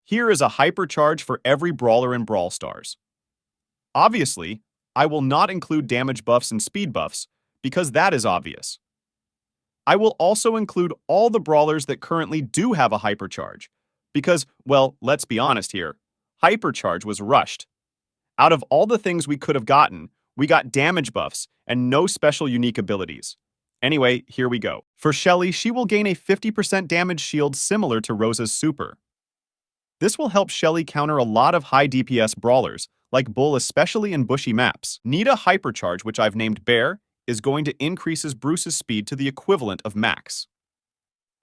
Here is a hypercharge for every brawler in Brawl Stars. Obviously, I will not include damage buffs and speed buffs, because that is obvious. I will also include all the brawlers that currently do have a hypercharge, because, well, let's be honest here, hypercharge was rushed. Out of all the things we could have gotten, we got damage buffs and no special unique abilities. Anyway, here we go. For Shelly, she will gain a 50% damage shield similar to Rosa's super. This will help Shelly counter a lot of high DPS brawlers, like Bull especially in bushy maps. Nita Hypercharge, which I've named Bear, is going to increase Bruce's speed to the equivalent of max.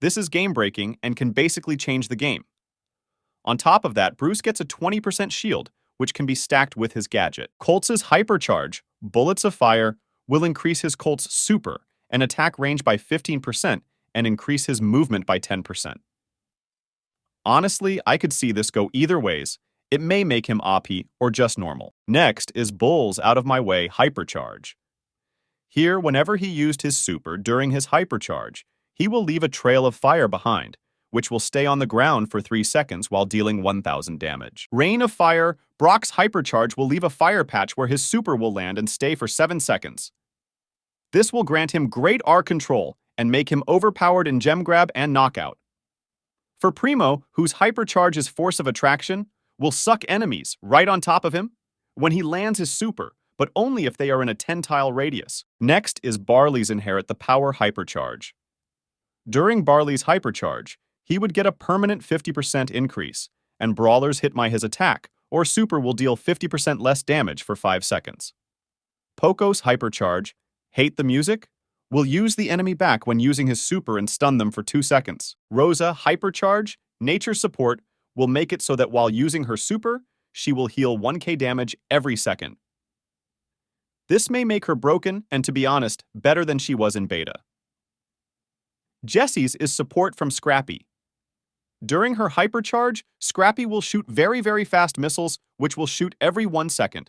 This is game-breaking and can basically change the game. On top of that, Bruce gets a 20% shield, which can be stacked with his gadget. Colt's Hypercharge, Bullets of Fire, will increase his Colt's super and attack range by 15% and increase his movement by 10%. Honestly, I could see this go either ways. It may make him OP or just normal. Next is Bull's Out of My Way Hypercharge. Here, whenever he used his super during his hypercharge, he will leave a trail of fire behind, which will stay on the ground for 3 seconds while dealing 1000 damage. Rain of Fire, Brock's hypercharge will leave a fire patch where his super will land and stay for 7 seconds. This will grant him great R control and make him overpowered in gem grab and knockout. For Primo, whose hypercharge is Force of Attraction, will suck enemies right on top of him when he lands his super, but only if they are in a 10-tile radius. Next is Barley's Inherit the Power Hypercharge. During Barley's hypercharge, he would get a permanent 50% increase, and brawlers hit by his attack, or super will deal 50% less damage for 5 seconds. Poco's hypercharge, Hate the Music, will use the enemy back when using his super and stun them for 2 seconds. Rosa hypercharge, Nature Support, will make it so that while using her super, she will heal 1k damage every second. This may make her broken and, to be honest, better than she was in beta. Jessie's is Support from Scrappy. During her hypercharge, Scrappy will shoot very fast missiles, which will shoot every 1 second.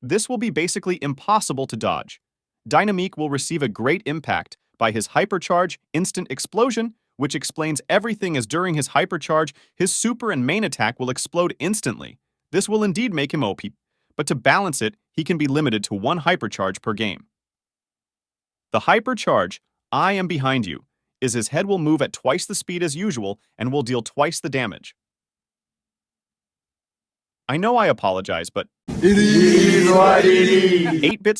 This will be basically impossible to dodge. Dynamique will receive a great impact by his hypercharge Instant Explosion, which explains everything as during his hypercharge, his super and main attack will explode instantly. This will indeed make him OP, but to balance it, he can be limited to 1 hypercharge per game. The hypercharge, I Am Behind You, is his head will move at twice the speed as usual and will deal twice the damage. I know I apologize, but 8-Bit's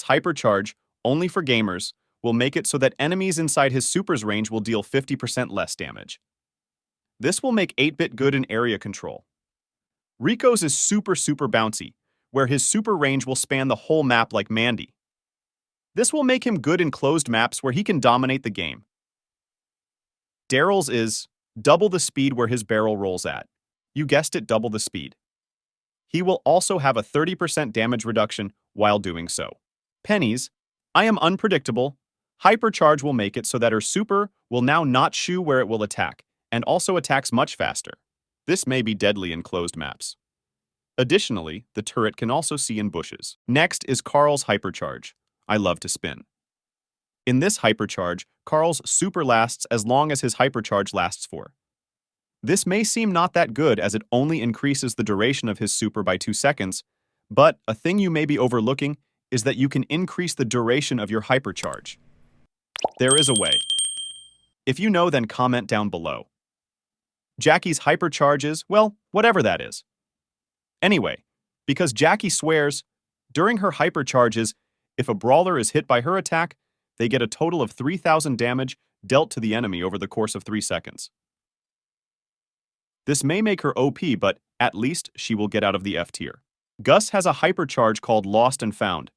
hypercharge, only for gamers, will make it so that enemies inside his super's range will deal 50% less damage. This will make 8-Bit good in area control. Rico's is super bouncy, where his super range will span the whole map like Mandy. This will make him good in closed maps where he can dominate the game. Daryl's is double the speed where his barrel rolls at. You guessed it, double the speed. He will also have a 30% damage reduction while doing so. Penny's, I Am Unpredictable, hypercharge will make it so that her super will now not shoot where it will attack, and also attacks much faster. This may be deadly in closed maps. Additionally, the turret can also see in bushes. Next is Carl's hypercharge, I Love to Spin. In this hypercharge, Carl's super lasts as long as his hypercharge lasts for. This may seem not that good as it only increases the duration of his super by 2 seconds, but a thing you may be overlooking is that you can increase the duration of your hypercharge. There is a way. If you know, then comment down below. Jackie's hypercharge is, well, whatever that is. Anyway, because Jackie swears, during her hypercharges, if a brawler is hit by her attack, they get a total of 3000 damage dealt to the enemy over the course of 3 seconds. This may make her OP, but at least she will get out of the F tier. Gus has a hypercharge called Lost and Found.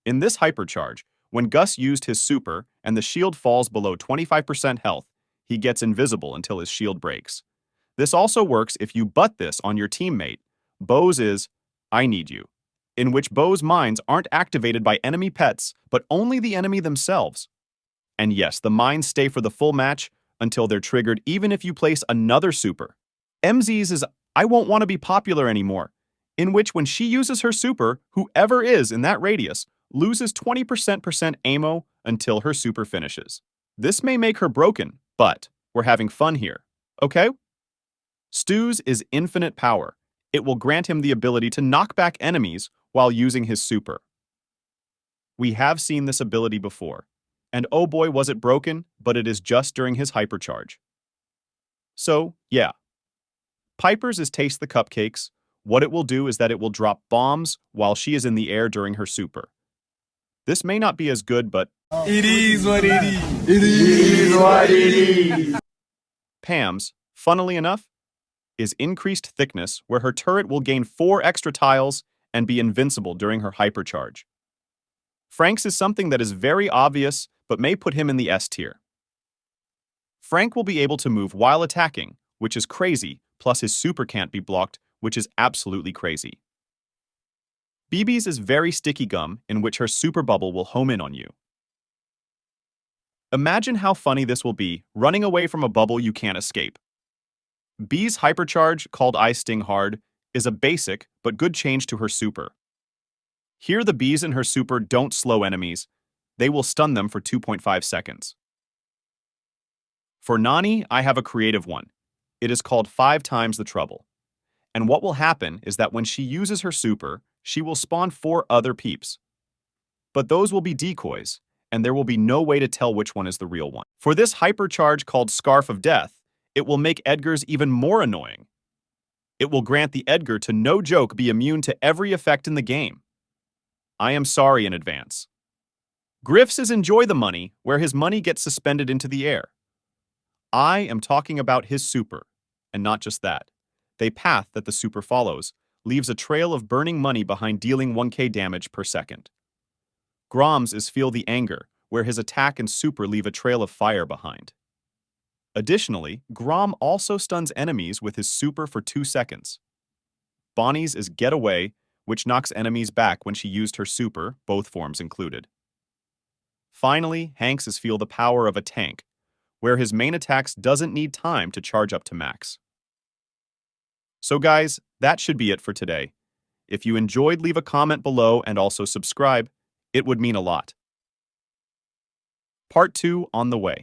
In this hypercharge, when Gus used his super and the shield falls below 25% health, he gets invisible until his shield breaks. This also works if you butt this on your teammate. Bo's is I Need You, in which Bo's mines aren't activated by enemy pets, but only the enemy themselves. And yes, the mines stay for the full match until they're triggered even if you place another super. MZ's is I Won't Want to Be Popular Anymore, in which when she uses her super, whoever is in that radius loses 20% ammo until her super finishes. This may make her broken, but we're having fun here, okay? Stu's is infinite power. It will grant him the ability to knock back enemies while using his super. We have seen this ability before, and oh boy was it broken, but it is just during his hypercharge. So, yeah. Piper's is Taste the Cupcakes. What it will do is that it will drop bombs while she is in the air during her super. This may not be as good, but it is what it is. It is what it is. Pam's, funnily enough, is increased thickness, where her turret will gain 4 extra tiles and be invincible during her hypercharge. Frank's is something that is very obvious, but may put him in the S tier. Frank will be able to move while attacking, which is crazy, plus his super can't be blocked, which is absolutely crazy. BB's is very sticky gum, in which her super bubble will home in on you. Imagine how funny this will be, running away from a bubble you can't escape. B's hypercharge, called Ice Sting Hard, is a basic but good change to her super. Here the B's in her super don't slow enemies, they will stun them for 2.5 seconds. For Nani, I have a creative one. It is called 5 times the trouble. And what will happen is that when she uses her super, she will spawn 4 other peeps. But those will be decoys, and there will be no way to tell which one is the real one. For this hypercharge called Scarf of Death, it will make Edgar's even more annoying. It will grant the Edgar to no joke be immune to every effect in the game. I am sorry in advance. Griff's is Enjoy the Money, where his money gets suspended into the air. I am talking about his super, and not just that. The path that the super follows leaves a trail of burning money behind, dealing 1k damage per second. Grom's is Feel the Anger, where his attack and super leave a trail of fire behind. Additionally, Grom also stuns enemies with his super for 2 seconds. Bonnie's is Get Away, which knocks enemies back when she used her super, both forms included. Finally, Hank's is Feel the Power of a Tank, where his main attacks doesn't need time to charge up to max. So guys, that should be it for today. If you enjoyed, leave a comment below and also subscribe. It would mean a lot. Part 2 on the way.